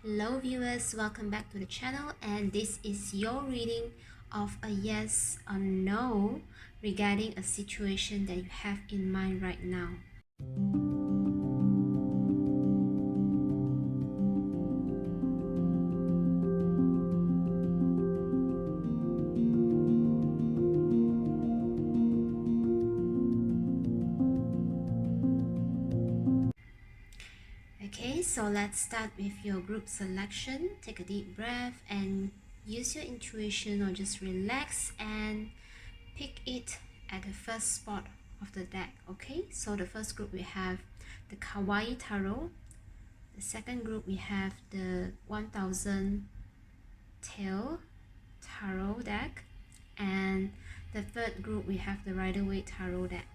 Hello viewers, welcome back to the channel, and this is your reading of a yes or no regarding a situation that you have in mind right now. Okay, so let's start with your group selection. Take a deep breath and use your intuition, or just relax and pick it at the first spot of the deck. Okay, so the first group we have the Kawaii Tarot. The second group we have the 1000 Tail Tarot deck, and the third group we have the Rider-Waite Tarot deck.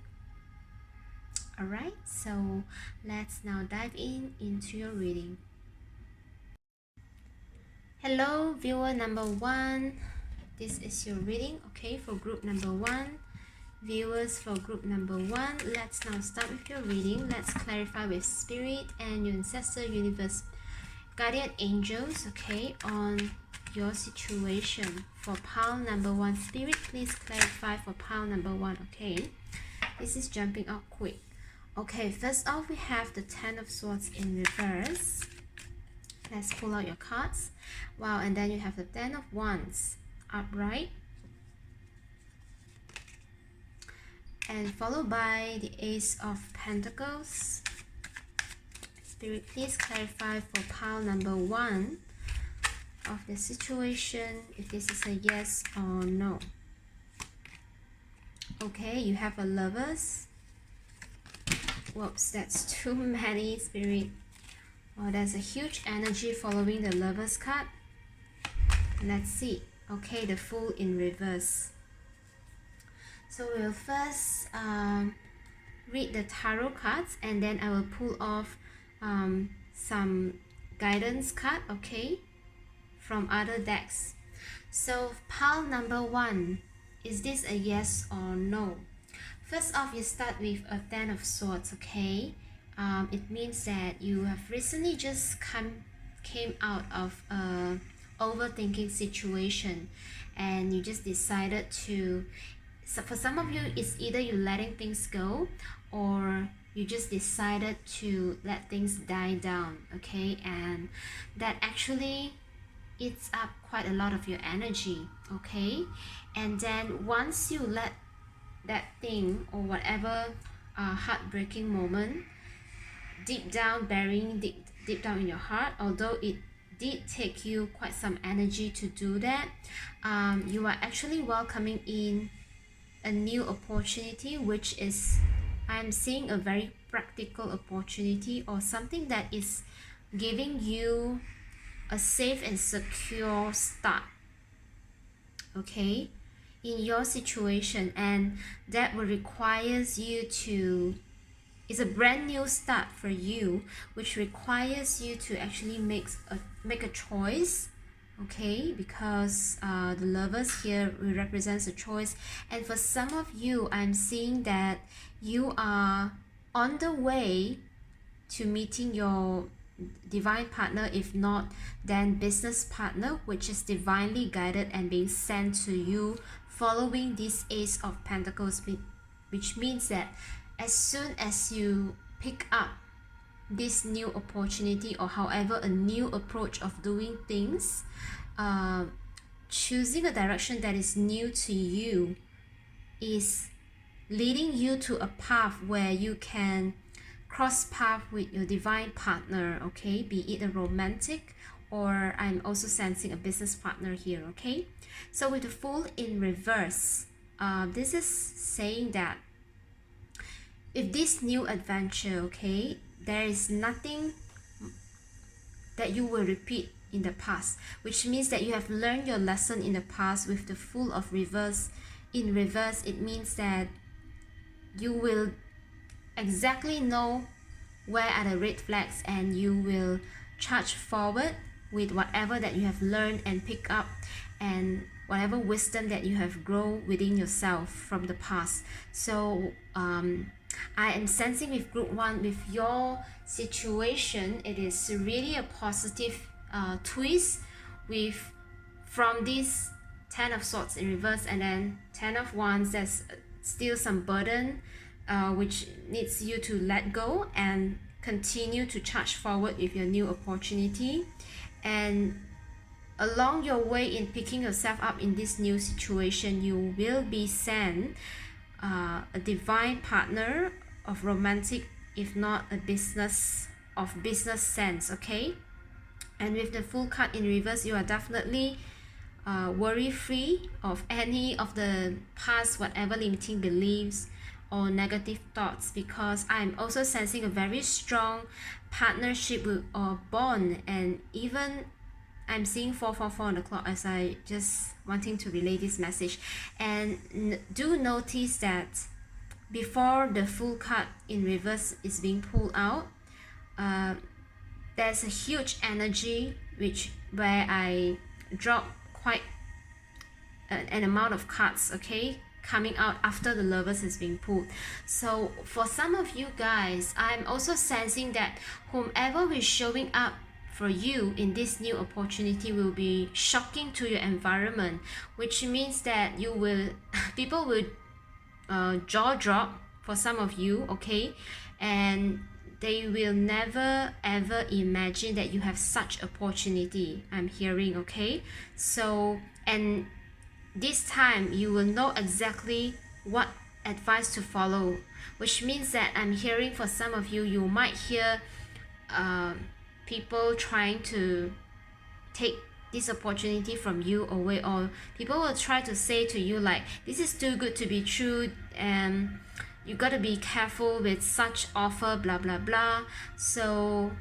Alright, so let's now dive into your reading. Hello, viewer number 1. This is your reading, okay, for group number 1. Viewers for group number 1, let's now start with your reading. Let's clarify with Spirit and your ancestor, universe, guardian angels, okay, on your situation. For pile number 1, Spirit, please clarify for pile number 1, okay? This is jumping out quick. Okay, first off, we have the 10 of Swords in reverse. Let's pull out your cards. Wow, and then you have the 10 of Wands upright. And followed by the Ace of Pentacles. Spirit, please clarify for pile number 1 of the situation, if this is a yes or no. Okay, you have a Lovers. Whoops, that's too many, Spirit. Oh, there's a huge energy following the Lovers card. Let's see. Okay, the Fool in reverse. So we'll first read the tarot cards, and then I will pull off some guidance card, okay, from other decks. So pile number 1, is this a yes or no? First off, you start with a 10 of Swords, okay? It means that you have recently just came out of a overthinking situation, and you just decided to, so for some of you, it's either you're letting things go, or you just decided to let things die down, okay? And that actually eats up quite a lot of your energy, okay? And then once you let that thing or whatever heartbreaking moment deep down, burying deep down in your heart, although it did take you quite some energy to do that, you are actually welcoming in a new opportunity, which is, I'm seeing a very practical opportunity, or something that is giving you a safe and secure start, okay, in your situation. And that will requires you to, it's a brand new start for you, which requires you to actually make a choice, okay, because the Lovers here represents a choice. And for some of you, I'm seeing that you are on the way to meeting your divine partner, if not then business partner, which is divinely guided and being sent to you following this Ace of Pentacles, which means that as soon as you pick up this new opportunity, or however a new approach of doing things, choosing a direction that is new to you is leading you to a path where you can cross path with your divine partner, okay, be it a romantic, or I'm also sensing a business partner here, okay? So with the Fool in reverse, this is saying that if this new adventure, okay, there is nothing that you will repeat in the past, which means that you have learned your lesson in the past. With the Fool of reverse in reverse, it means that you will exactly know where are the red flags, and you will charge forward with whatever that you have learned and pick up, and whatever wisdom that you have grown within yourself from the past. So I am sensing with group 1, with your situation, it is really a positive twist with from this 10 of Swords in reverse and then 10 of Wands. There's still some burden which needs you to let go and continue to charge forward with your new opportunity. And along your way in picking yourself up in this new situation, you will be sent a divine partner of romantic, if not a business sense, okay? And with the Fool card in reverse, you are definitely worry free of any of the past whatever limiting beliefs or negative thoughts, because I'm also sensing a very strong partnership or bond. And even I'm seeing 444 on the clock as I just wanting to relay this message. And do notice that before the Fool card in reverse is being pulled out, there's a huge energy where I drop quite an amount of cards, okay, coming out after the Lovers is being pulled. So for some of you guys, I'm also sensing that whomever is showing up for you in this new opportunity will be shocking to your environment, which means that people will jaw drop for some of you, okay, and they will never ever imagine that you have such opportunity, I'm hearing, okay? So, and this time you will know exactly what advice to follow, which means that I'm hearing for some of you, you might hear people trying to take this opportunity from you away, or people will try to say to you like, this is too good to be true and you got to be careful with such offer, blah blah blah. So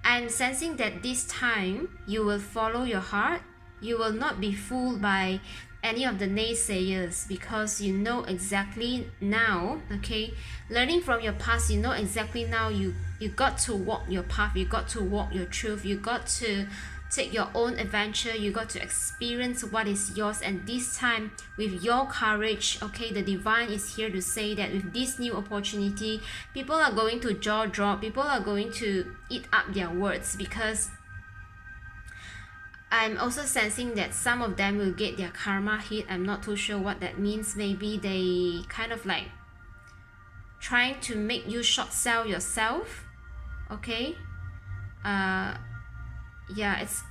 I'm sensing that this time you will follow your heart. You will not be fooled by any of the naysayers, because you know exactly now, okay, learning from your past, you know exactly now you got to walk your path, you got to walk your truth, you got to take your own adventure, you got to experience what is yours. And this time with your courage, okay, the divine is here to say that with this new opportunity, people are going to jaw drop, people are going to eat up their words, because I'm also sensing that some of them will get their karma hit. I'm not too sure what that means. Maybe they kind of like trying to make you short sell yourself, okay? Yeah, it's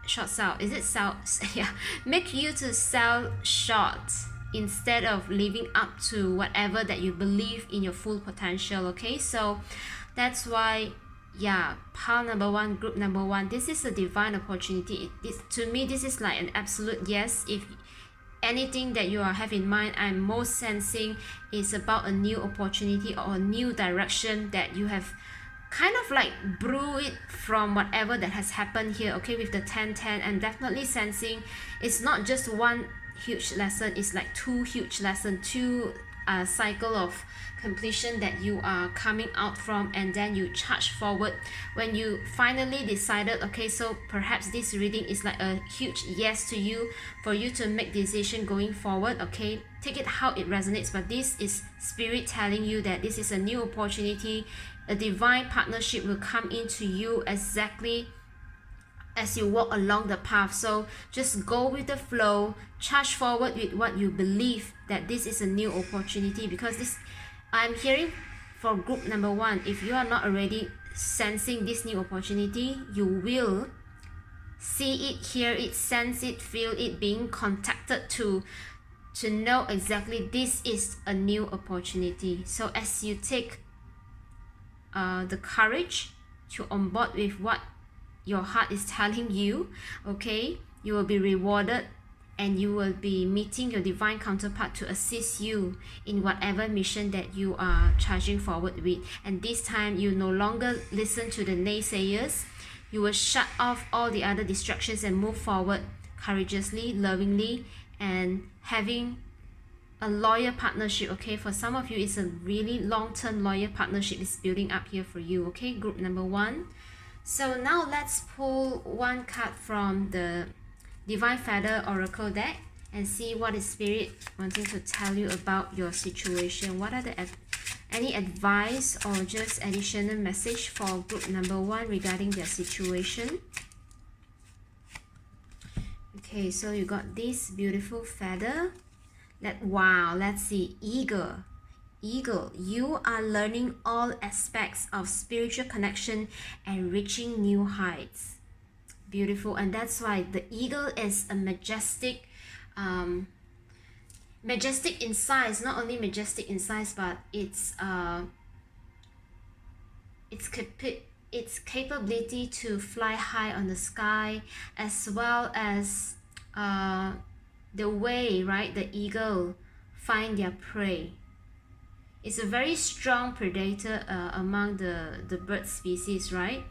short sell. Is it sell? Yeah, make you to sell short instead of living up to whatever that you believe in your full potential, okay? So that's why, yeah, pile number one, group number one, this is a divine opportunity. To me, this is like an absolute yes. If anything that you have in mind, I'm most sensing is about a new opportunity or a new direction that you have kind of like brew it from whatever that has happened here, okay? With the 10-10, I'm definitely sensing it's not just one huge lesson, it's like two huge lessons, two cycle of completion that you are coming out from, and then you charge forward when you finally decided, okay, so perhaps this reading is like a huge yes to you, for you to make decision going forward, okay? Take it how it resonates, but this is spirit telling you that this is a new opportunity. A divine partnership will come into you exactly as you walk along the path. So just go with the flow, charge forward with what you believe that this is a new opportunity, because this, I'm hearing for group number one, if you are not already sensing this new opportunity, you will see it, hear it, sense it, feel it, being contacted to know exactly this is a new opportunity. So as you take the courage to onboard with what your heart is telling you, okay, you will be rewarded, and you will be meeting your divine counterpart to assist you in whatever mission that you are charging forward with. And this time you no longer listen to the naysayers. You will shut off all the other distractions and move forward courageously, lovingly, and having a loyal partnership, okay? For some of you, it's a really long-term loyal partnership is building up here for you, okay? Group number one. So now let's pull one card from the Divine Feather Oracle deck and see what is Spirit wanting to tell you about your situation. What are the any advice or just additional message for group number one regarding their situation? Okay, so you got this beautiful feather. Wow, let's see. Eagle. Eagle, you are learning all aspects of spiritual connection and reaching new heights. Beautiful. And that's why the eagle is a majestic majestic in size. Not only majestic in size, but its capability to fly high on the sky, as well as the way, right, the eagle find their prey. It's a very strong predator among the bird species, right?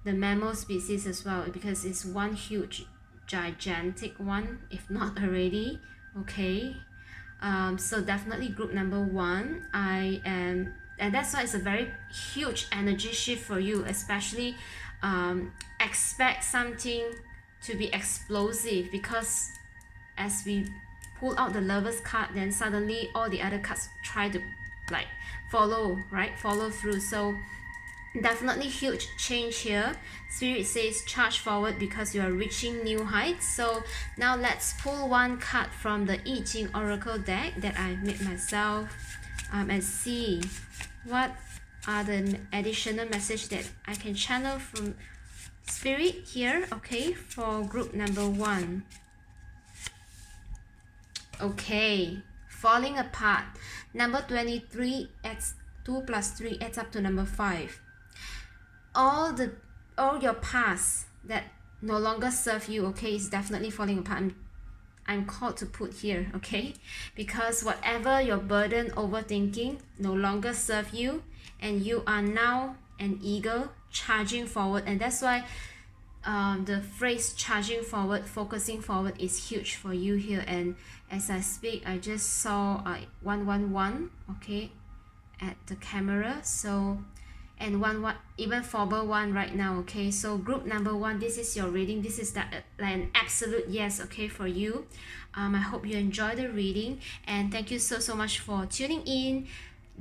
The mammal species as well, because it's one huge gigantic one, if not already. Okay, so definitely group number 1. And that's why it's a very huge energy shift for you, especially expect something to be explosive, because as we pull out the Lovers card, then suddenly all the other cards try to like follow through. So definitely huge change here. Spirit says charge forward because you are reaching new heights. So now let's pull one card from the I Ching Oracle deck that I made myself, and see what are the additional message that I can channel from Spirit here. Okay, for group number 1. Okay, falling apart. Number 23 adds 2 plus 3 adds up to number 5. All your past that no longer serve you, okay, is definitely falling apart. I'm called to put here, okay, because whatever your burden overthinking no longer serve you, and you are now an eagle charging forward. And that's why the phrase charging forward, focusing forward is huge for you here. And as I speak, I just saw 111, okay, at the camera. So and even Forber 1 right now. Okay, so group number 1, this is your reading. This is an absolute yes, okay, for you. I hope you enjoy the reading, and thank you so much for tuning in.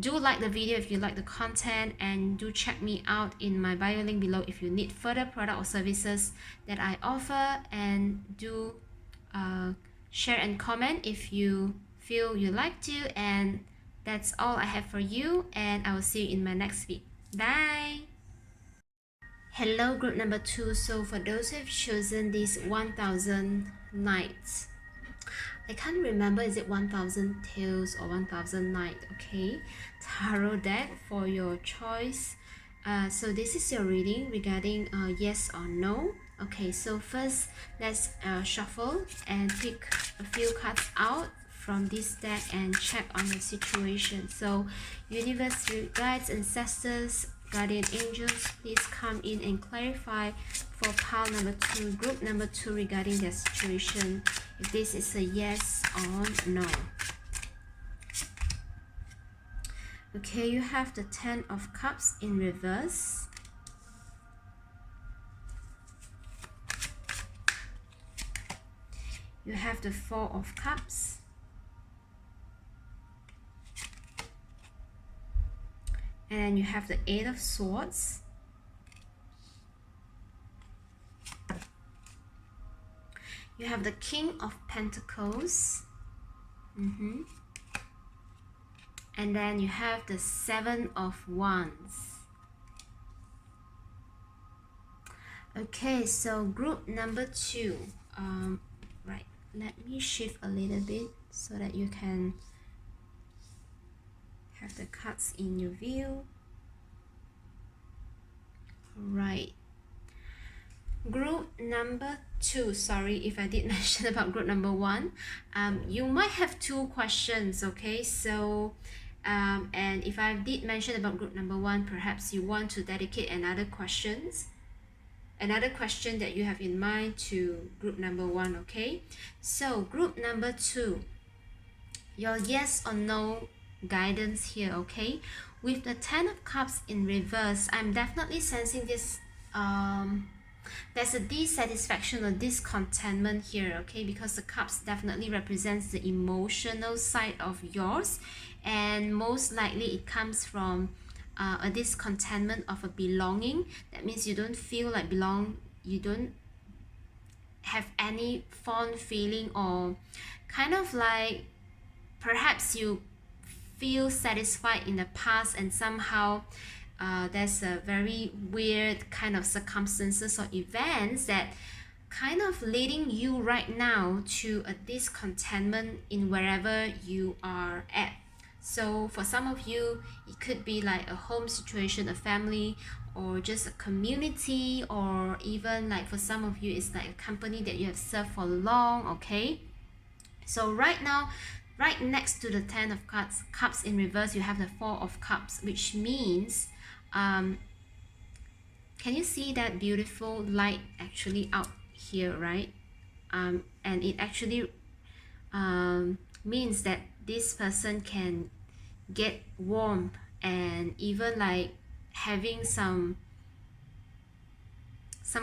Do like the video if you like the content, and do check me out in my bio link below if you need further product or services that I offer. And do share and comment if you feel you like to. And that's all I have for you, and I will see you in my next video. Bye. Hello, group number 2. So for those who have chosen this 1000 nights, I can't remember, is it 1000 tails or 1000 night, okay, tarot deck for your choice. So this is your reading regarding yes or no. Okay, so first let's shuffle and pick a few cards out from this deck and check on the situation. So universe, spirit guides, ancestors, guardian angels, please come in and clarify for pile number 2, group number 2, regarding their situation, if this is a yes or no. Okay, you have the 10 of Cups in reverse. You have the 4 of Cups. And then you have the 8 of Swords. You have the King of Pentacles. And then you have the 7 of Wands. Okay, so group number 2. Right, let me shift a little bit so that you can have the cards in your view. Right, group number 2, sorry if I did mention about group number 1. You might have 2 questions, okay, so and if I did mention about group number 1, perhaps you want to dedicate another question that you have in mind to group number 1, okay. So group number 2, your yes or no guidance here, okay. With the 10 of Cups in reverse, I'm definitely sensing this there's a dissatisfaction or discontentment here, okay, because the Cups definitely represents the emotional side of yours, and most likely it comes from a discontentment of a belonging. That means you don't feel like you don't have any fond feeling, or kind of like perhaps you feel satisfied in the past and somehow there's a very weird kind of circumstances or events that kind of leading you right now to a discontentment in wherever you are at. So for some of you, it could be like a home situation, a family, or just a community, or even like for some of you, it's like a company that you have served for long, okay? So right now, right next to the Ten of Cups in reverse, you have the Four of Cups, which means, can you see that beautiful light actually out here, right? And it actually means that this person can get warm and even like having some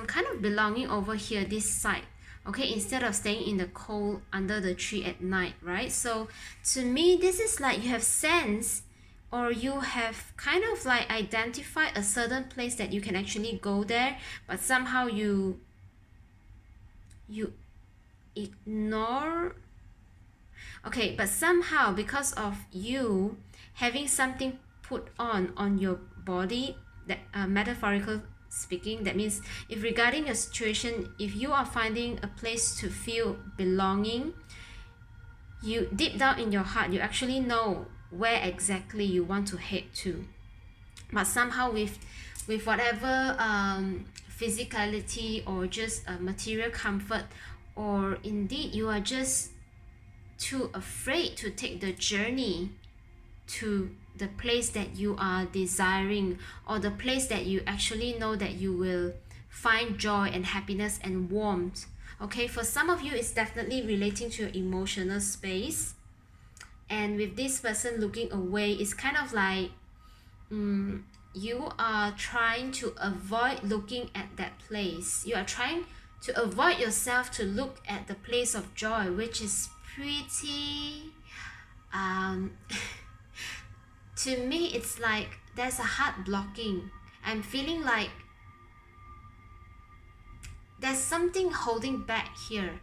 kind of belonging over here, this side, okay, instead of staying in the cold under the tree at night, right? So to me, this is like you have sensed, or you have kind of like identified a certain place that you can actually go there, but somehow you ignore. Okay, but somehow because of you having something put on your body, that metaphorical speaking, that means if regarding your situation, if you are finding a place to feel belonging, you deep down in your heart, you actually know where exactly you want to head to. But somehow with whatever physicality or just material comfort, or indeed you are just too afraid to take the journey to the place that you are desiring, or the place that you actually know that you will find joy and happiness and warmth. Okay, for some of you, it's definitely relating to your emotional space. And with this person looking away, it's kind of like you are trying to avoid looking at that place. You are trying to avoid yourself to look at the place of joy, which is pretty to me, it's like there's a heart blocking. I'm feeling like there's something holding back here.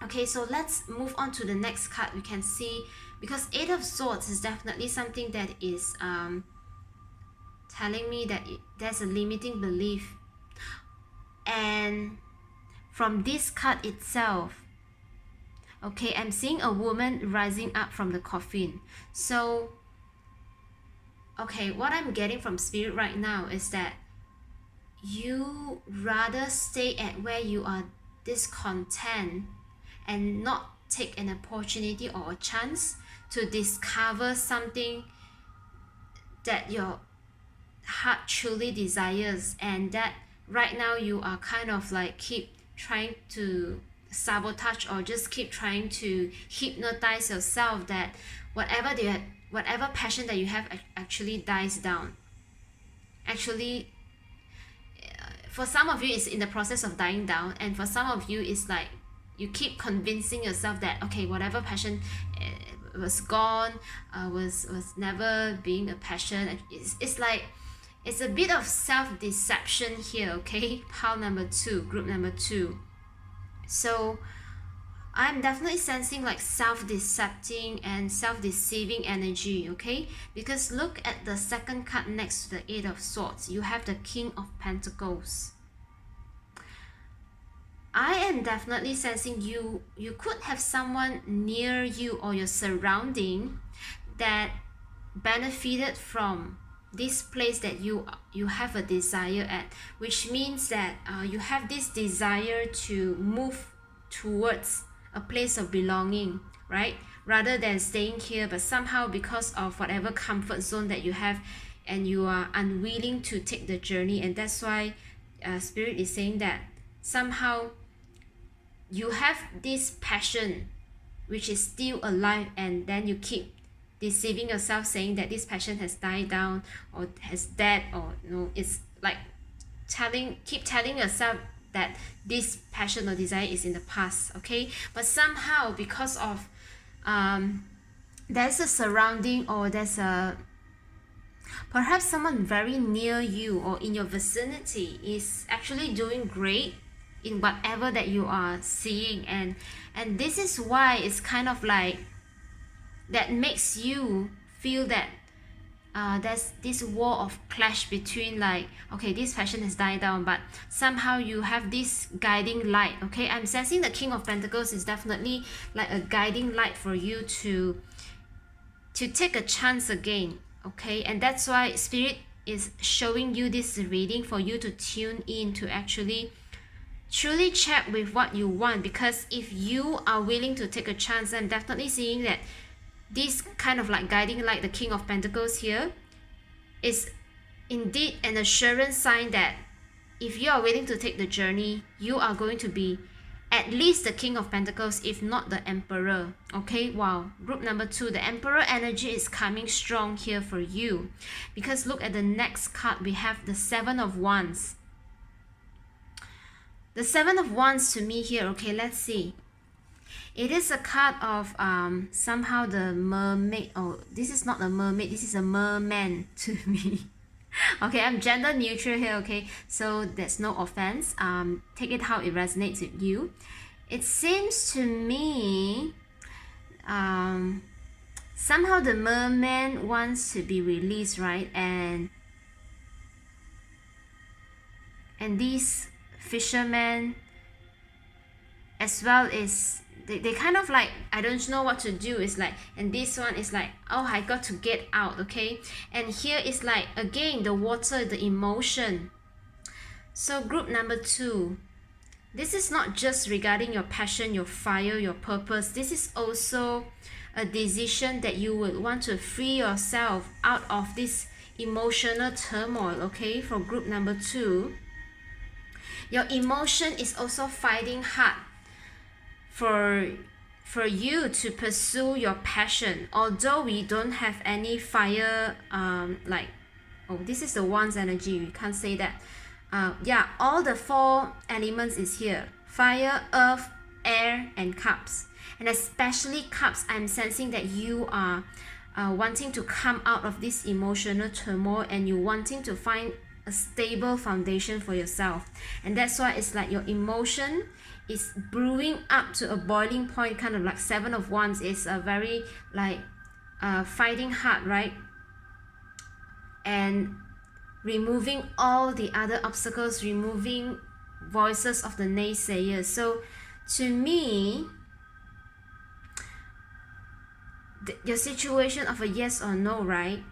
Okay, so let's move on to the next card. We can see, because Eight of Swords is definitely something that is telling me that there's a limiting belief. And from this card itself, okay, I'm seeing a woman rising up from the coffin. So okay, what I'm getting from Spirit right now is that you rather stay at where you are discontent and not take an opportunity or a chance to discover something that your heart truly desires, and that right now you are kind of like keep trying to sabotage or just keep trying to hypnotize yourself that whatever passion that you have actually dies down. Actually, for some of you, it's in the process of dying down, and for some of you, it's like you keep convincing yourself that okay, whatever passion was gone, was never being a passion. It's like it's a bit of self-deception here, okay? Pile number 2, group number 2. So I'm definitely sensing like self-decepting and self-deceiving energy, okay? Because look at the second card next to the Eight of Swords. You have the King of Pentacles. I am definitely sensing you could have someone near you or your surrounding that benefited from this place that you have a desire at, which means that you have this desire to move towards a place of belonging, right? Rather than staying here, but somehow because of whatever comfort zone that you have, and you are unwilling to take the journey, and that's why Spirit is saying that somehow you have this passion which is still alive, and then you keep deceiving yourself saying that this passion has died down or has dead, or it's like keep telling yourself that this passion or desire is in the past, okay? But somehow because of there's a surrounding, or there's a perhaps someone very near you or in your vicinity is actually doing great in whatever that you are seeing, and this is why it's kind of like that makes you feel that there's this war of clash between, like, okay, this passion has died down, but somehow you have this guiding light. Okay, I'm sensing the King of Pentacles is definitely like a guiding light for you to take a chance again. Okay, and that's why Spirit is showing you this reading for you to tune in to actually truly check with what you want, because if you are willing to take a chance, I'm definitely seeing that this kind of like guiding light, the King of Pentacles here, is indeed an assurance sign that if you are willing to take the journey, you are going to be at least the King of Pentacles, if not the Emperor. Okay, wow. Group number 2, the Emperor energy is coming strong here for you, because look at the next card. We have the Seven of Wands. The Seven of Wands to me here, okay, let's see. It is a card of somehow the mermaid. Oh, this is not a mermaid, this is a merman to me. Okay, I'm gender neutral here, okay, so there's no offense. Take it how it resonates with you. It seems to me somehow the merman wants to be released, right? And these fishermen as well is they kind of like, I don't know what to do. It's like, and this one is like, oh, I got to get out. Okay, and here is like, again, the water, the emotion. So group number 2, this is not just regarding your passion, your fire, your purpose. This is also a decision that you would want to free yourself out of this emotional turmoil. Okay, for group number 2, your emotion is also fighting hard for you to pursue your passion. Although we don't have any fire, like, oh, this is the Wands energy, we can't say that. Yeah, all the 4 elements is here: fire, earth, air, and cups. And especially cups, I'm sensing that you are wanting to come out of this emotional turmoil, and you wanting to find a stable foundation for yourself. And that's why it's like your emotion is brewing up to a boiling point, kind of like Seven of Wands is a very like fighting hard, right? And removing all the other obstacles, removing voices of the naysayers. So to me, your situation of a yes or no, right?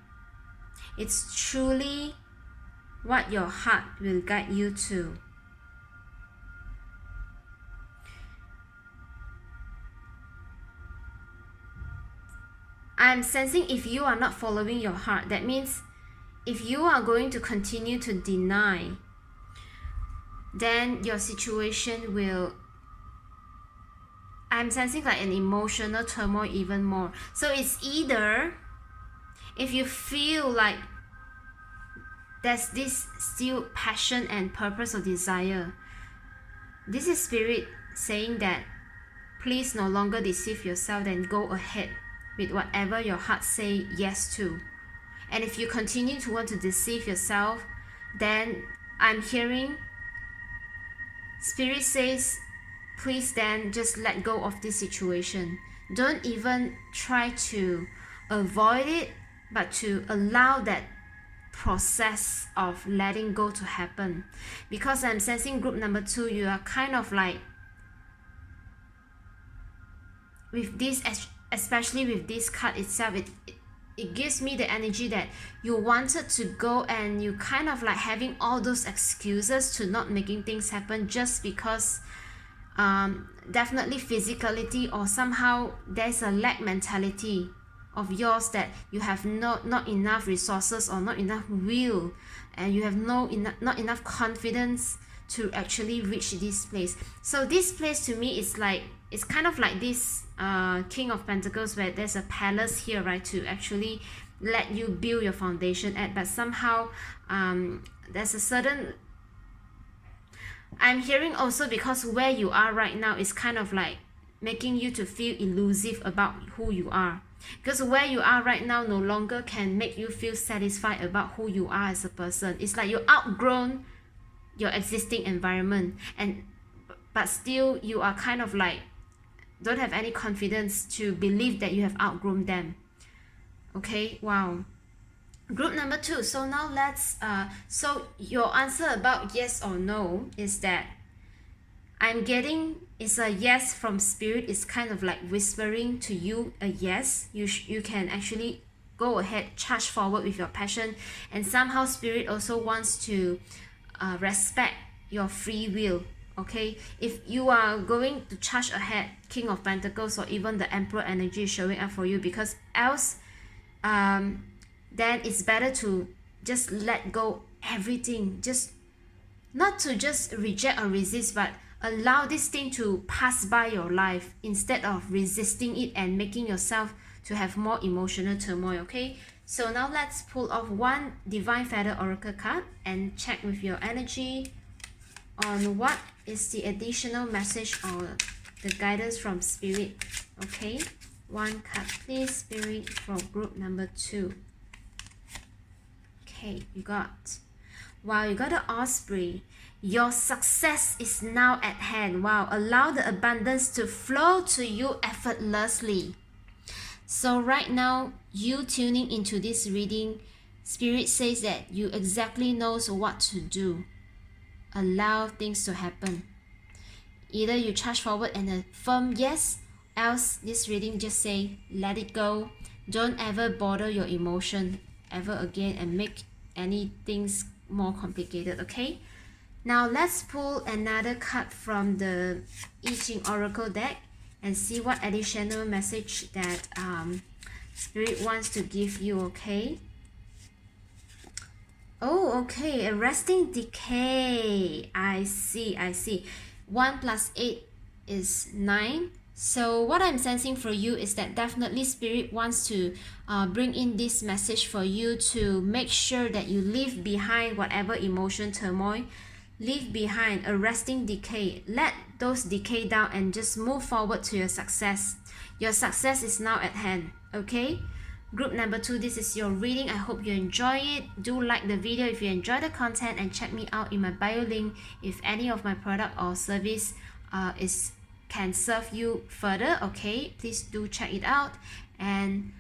It's truly what your heart will guide you to. I'm sensing if you are not following your heart, that means if you are going to continue to deny, then your situation will, I'm sensing like an emotional turmoil even more. So it's either, if you feel like there's this still passion and purpose or desire, this is Spirit saying that please no longer deceive yourself, then go ahead with whatever your heart say yes to. And if you continue to want to deceive yourself, then I'm hearing Spirit says, please then just let go of this situation. Don't even try to avoid it, but to allow that process of letting go to happen. Because I'm sensing group number 2, you are kind of like, with this, especially with this card itself, it gives me the energy that you wanted to go, and you kind of like having all those excuses to not making things happen just because definitely physicality, or somehow there's a lack mentality of yours that you have not enough resources or not enough will, and you have not enough confidence to actually reach this place. So this place to me is like, it's kind of like this King of Pentacles, where there's a palace here, right, to actually let you build your foundation at, but somehow there's a certain, I'm hearing also, because where you are right now is kind of like making you to feel elusive about who you are, because where you are right now no longer can make you feel satisfied about who you are as a person. It's like you outgrown your existing environment, and but still you are kind of like don't have any confidence to believe that you have outgrown them. Okay, wow. Group number 2. So now let's so your answer about yes or no is that I'm getting is a yes from spirit. Is kind of like whispering to you a yes. You can actually go ahead, charge forward with your passion, and somehow spirit also wants to respect your free will. Okay, if you are going to charge ahead, King of Pentacles or even the Emperor energy is showing up for you, because else then it's better to just let go everything, just not to just reject or resist, but allow this thing to pass by your life instead of resisting it and making yourself to have more emotional turmoil. Okay, so now let's pull off one Divine Feather Oracle card and check with your energy on what is the additional message or the guidance from spirit. Okay, one card please, spirit, for group number 2. Okay, you got, wow, you got the Osprey. Your success is now at hand. Wow, allow the abundance to flow to you effortlessly. So right now, you tuning into this reading, spirit says that you exactly knows what to do. Allow things to happen. Either you charge forward and a firm yes, else this reading just say let it go. Don't ever bother your emotion ever again and make any things more complicated. Okay, now let's pull another card from the I Ching Oracle deck and see what additional message that spirit wants to give you. Okay, oh, okay, arresting decay. I see. 1 + 8 is 9. So what I'm sensing for you is that definitely spirit wants to bring in this message for you to make sure that you leave behind whatever emotion turmoil, leave behind arresting decay, let those decay down and just move forward to your success. Your success is now at hand. Okay, group number 2, this is your reading. I hope you enjoy it. Do like the video if you enjoy the content, and check me out in my bio link if any of my product or service can serve you further. Okay, please do check it out. And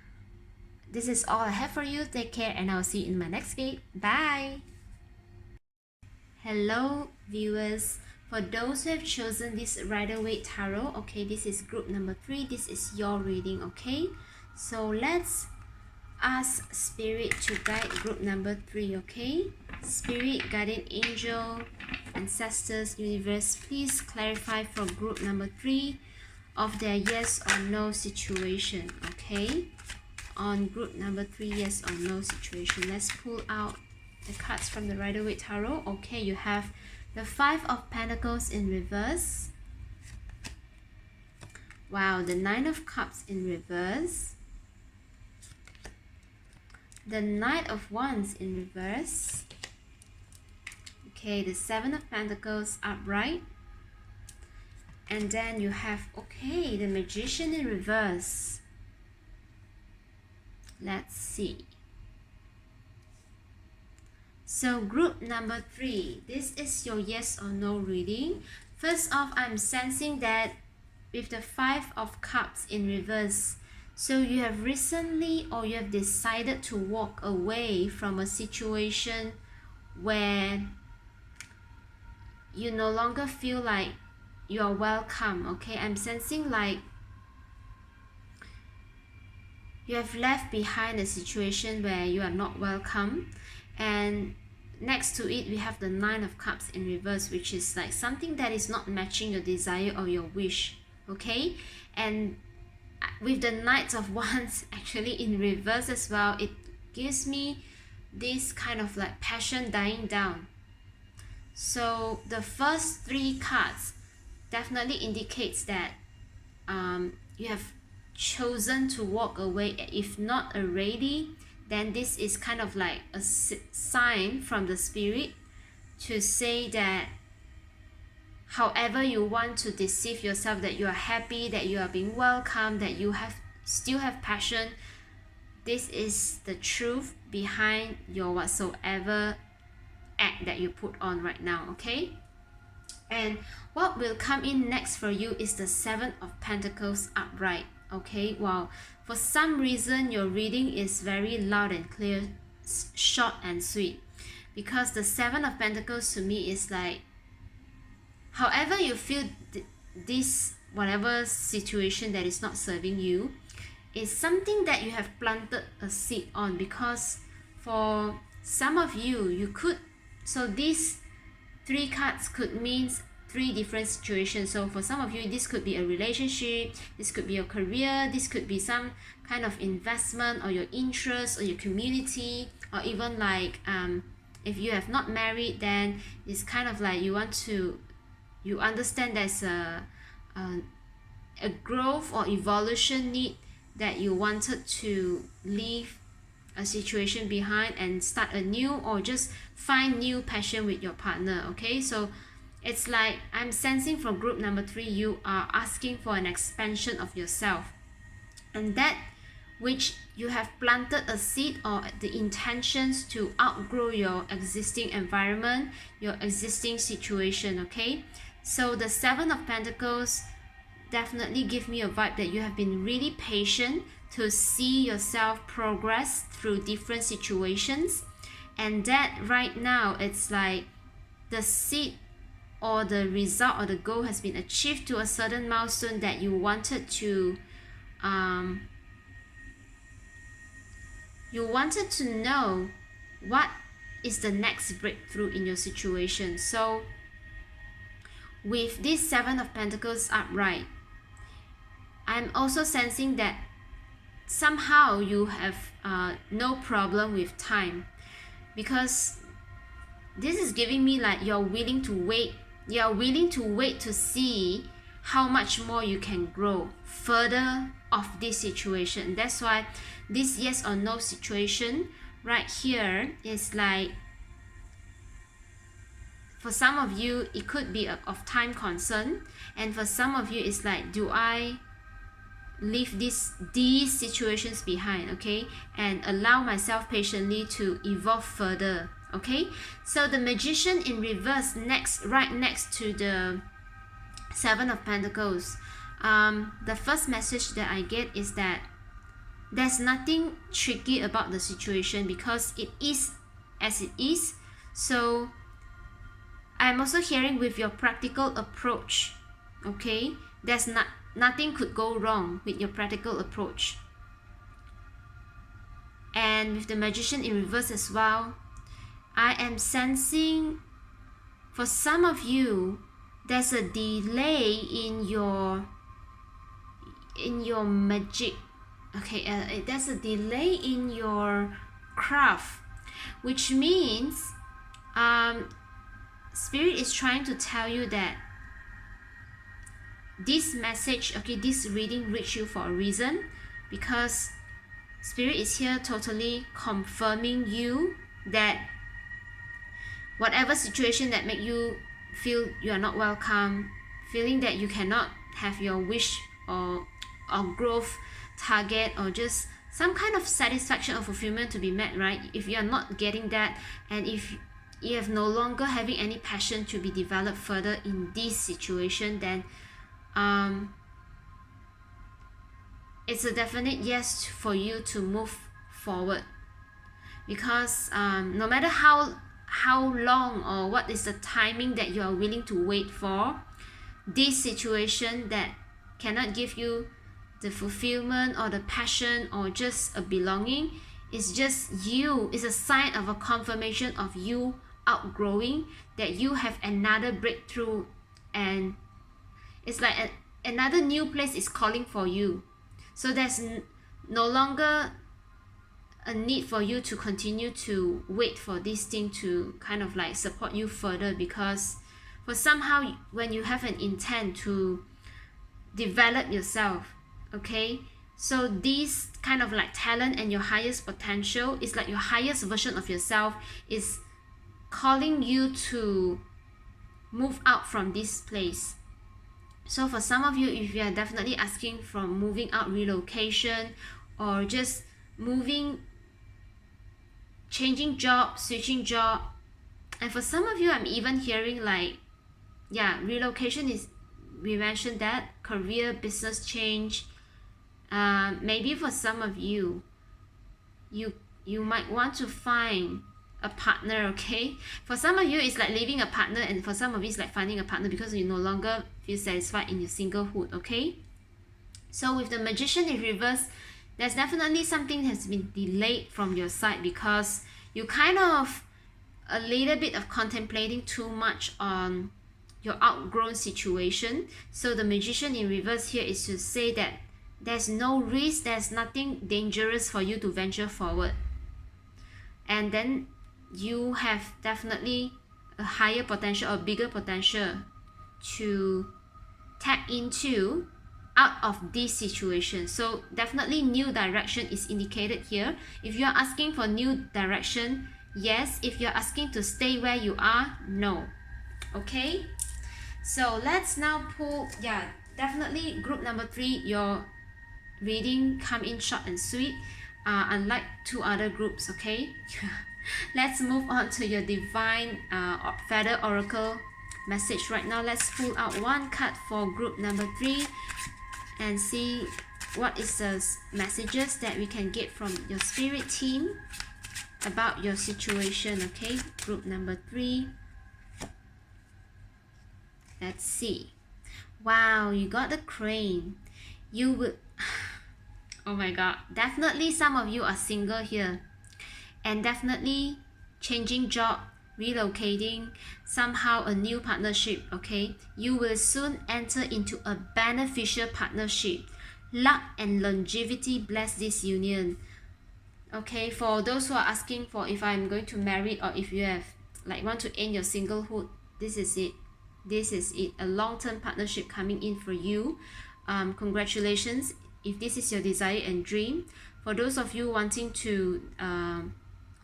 this is all I have for you. Take care, and I'll see you in my next video. Bye. Hello viewers, for those who have chosen this Rider-Waite Tarot, okay, this is group number 3. This is your reading. Okay, so let's ask spirit to guide group number 3. Okay, spirit, guardian angel, ancestors, universe, please clarify for group number 3 of their yes or no situation. Okay, on group number 3, yes or no situation. Let's pull out the cards from the Rider-Waite Tarot. Okay, you have the 5 of Pentacles in reverse. Wow, the 9 of Cups in reverse, the Knight of Wands in reverse. Okay, the 7 of Pentacles upright, and then you have, okay, the Magician in reverse. Let's see. So group number 3, this is your yes or no reading. First off, I'm sensing that with the 5 of Cups in reverse, so you have recently, or you have decided to walk away from a situation where you no longer feel like you are welcome. Okay, I'm sensing like you have left behind a situation where you are not welcome. And next to it, we have the 9 of Cups in reverse, which is like something that is not matching your desire or your wish. Okay, and with the Knight of Wands actually in reverse as well, it gives me this kind of like passion dying down. So the first 3 cards definitely indicates that you have chosen to walk away. If not already, then this is kind of like a sign from the spirit to say that however you want to deceive yourself, that you are happy, that you are being welcomed, that you still have passion, this is the truth behind your whatsoever act that you put on right now. Okay, And what will come in next for you is the Seven of Pentacles upright. Okay, wow, for some reason your reading is very loud and clear, short and sweet, because the Seven of Pentacles to me is like, however you feel this whatever situation that is not serving you is something that you have planted a seed on. Because for some of you, you could, so these three cards could mean three different situations. So for some of you, this could be a relationship, this could be your career, this could be some kind of investment or your interest or your community, or even like if you have not married, then it's kind of like you understand there's a growth or evolution need, that you wanted to leave a situation behind and start a new, or just find new passion with your partner. Okay, so it's like I'm sensing for group number 3, you are asking for an expansion of yourself, and that which you have planted a seed or the intentions to outgrow your existing environment, your existing situation. Okay, so the Seven of Pentacles definitely give me a vibe that you have been really patient to see yourself progress through different situations, and that right now it's like the seed or the result or the goal has been achieved to a certain milestone that you wanted to know what is the next breakthrough in your situation. So with this Seven of Pentacles upright, I'm also sensing that somehow you have no problem with time, because this is giving me like you're willing to wait to see how much more you can grow further of this situation. That's why this yes or no situation right here is like, for some of you it could be of time concern, and for some of you it's like, do I leave these situations behind, okay, and allow myself patiently to evolve further. Okay, so the Magician in reverse right next to the Seven of Pentacles. The first message that I get is that there's nothing tricky about the situation, because it is as it is. So I'm also hearing with your practical approach, okay, there's nothing could go wrong with your practical approach. And with the Magician in reverse as well, I am sensing for some of you there's a delay in your magic. Okay, there's a delay in your craft, which means Spirit is trying to tell you that this message, okay, this reading reached you for a reason, because Spirit is here totally confirming you that whatever situation that make you feel you are not welcome, feeling that you cannot have your wish or growth target, or just some kind of satisfaction or fulfillment to be met, right? If you are not getting that, and if you have no longer having any passion to be developed further in this situation, then it's a definite yes for you to move forward. Because no matter how long or what is the timing that you are willing to wait for, this situation that cannot give you the fulfillment or the passion or just a belonging, is just you, is a sign of a confirmation of you outgrowing, that you have another breakthrough, and it's like another new place is calling for you. So there's no longer a need for you to continue to wait for this thing to kind of like support you further, because for somehow when you have an intent to develop yourself, okay, so this kind of like talent and your highest potential is like your highest version of yourself is calling you to move out from this place. So for some of you, if you are definitely asking for moving out, relocation, or just moving, changing job, switching job, and for some of you I'm even hearing like yeah, relocation is, we mentioned that, career, business change. Maybe for some of you, you might want to find a partner, okay? For some of you, it's like leaving a partner, and for some of you, it's like finding a partner because you no longer feel satisfied in your singlehood, okay? So with the Magician in reverse, there's definitely something has been delayed from your side because you kind of a little bit of contemplating too much on your outgrown situation. So the Magician in reverse here is to say that there's no risk, there's nothing dangerous for you to venture forward. And then you have definitely a higher potential or bigger potential to tap into out of this situation. So definitely new direction is indicated here. If you're asking for new direction, yes. If you're asking to stay where you are, no. Okay, so let's now pull, yeah, definitely group number 3, your reading come in short and sweet, unlike 2 other groups, okay? Let's move on to your divine feather oracle message right now. Let's pull out 1 card for group number 3 and see what is the messages that we can get from your spirit team about your situation, okay? Group number 3. Let's see. Wow, you got the crane. You would oh my god, definitely some of you are single here, and definitely changing job, relocating, somehow a new partnership, okay? You will soon enter into a beneficial partnership. Luck and longevity bless this union. Okay, for those who are asking for if I'm going to marry or if you have like want to end your singlehood, this is it. This is it. A long-term partnership coming in for you. Congratulations if this is your desire and dream. For those of you wanting to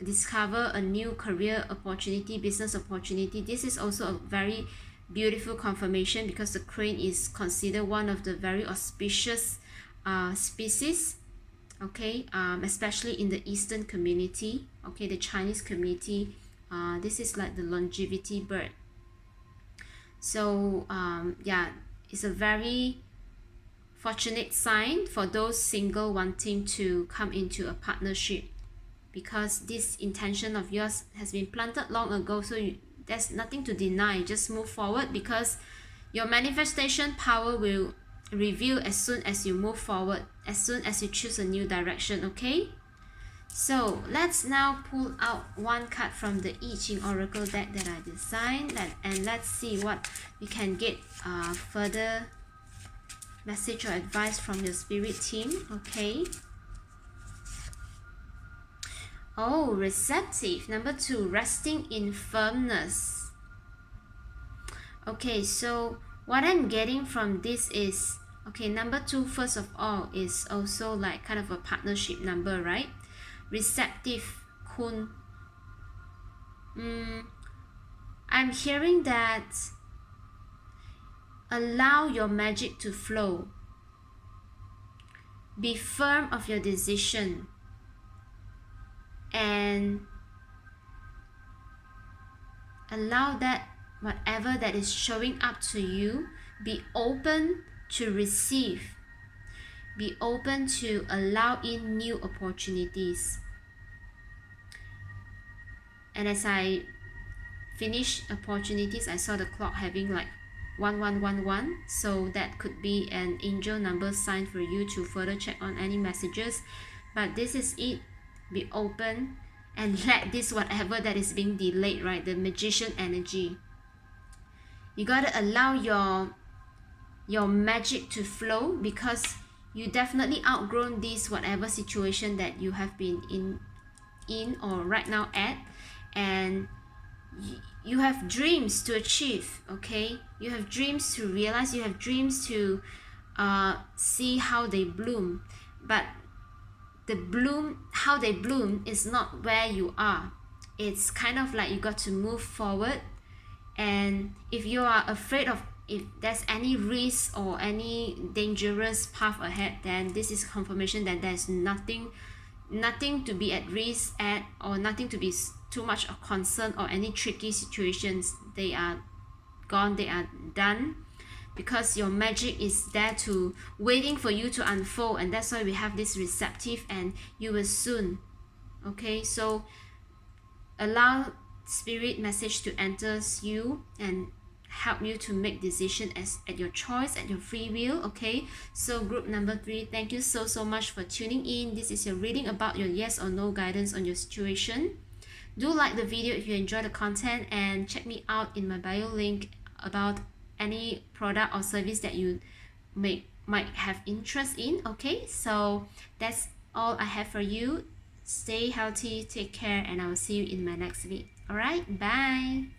discover a new career opportunity, business opportunity, this is also a very beautiful confirmation because the crane is considered one of the very auspicious species, okay? Especially in the Eastern community, okay, the Chinese community. This is like the longevity bird. So yeah, it's a very fortunate sign for those single wanting to come into a partnership, because this intention of yours has been planted long ago. So there's nothing to deny. Just move forward, because your manifestation power will reveal as soon as you move forward, as soon as you choose a new direction, okay? So let's now pull out 1 card from the I Ching Oracle deck that I designed, and let's see what we can get further message or advice from your spirit team, okay? Oh, receptive. Number 2, resting in firmness. Okay, so what I'm getting from this is, okay, number 2, first of all, is also like kind of a partnership number, right? Receptive, kun. I'm hearing that allow your magic to flow. Be firm of your decision, and allow that whatever that is showing up to you, be open to receive. Be open to allow in new opportunities. And as I finish opportunities, I saw the clock having like 1111, so that could be an angel number sign for you to further check on any messages. But this is it. Be open and let this whatever that is being delayed, right, the magician energy, you gotta allow your magic to flow, because you definitely outgrown this whatever situation that you have been in or right now at, and you have dreams to achieve, okay? You have dreams to realize, you have dreams to see how they bloom, but the bloom, how they bloom is not where you are. It's kind of like you got to move forward, and if you are afraid of if there's any risk or any dangerous path ahead, then this is confirmation that there's nothing to be at risk at, or nothing to be too much of concern, or any tricky situations. They are gone, they are done, because your magic is there to waiting for you to unfold, and that's why we have this receptive and you will soon. Okay, so allow spirit message to enter you and help you to make decision at your choice, at your free will. Okay, so group number 3, thank you so much for tuning in. This is your reading about your yes or no guidance on your situation. Do like the video if you enjoy the content, and check me out in my bio link about any product or service that you might have interest in. Okay, so that's all I have for you. Stay healthy, take care, and I will see you in my next video. All right, bye.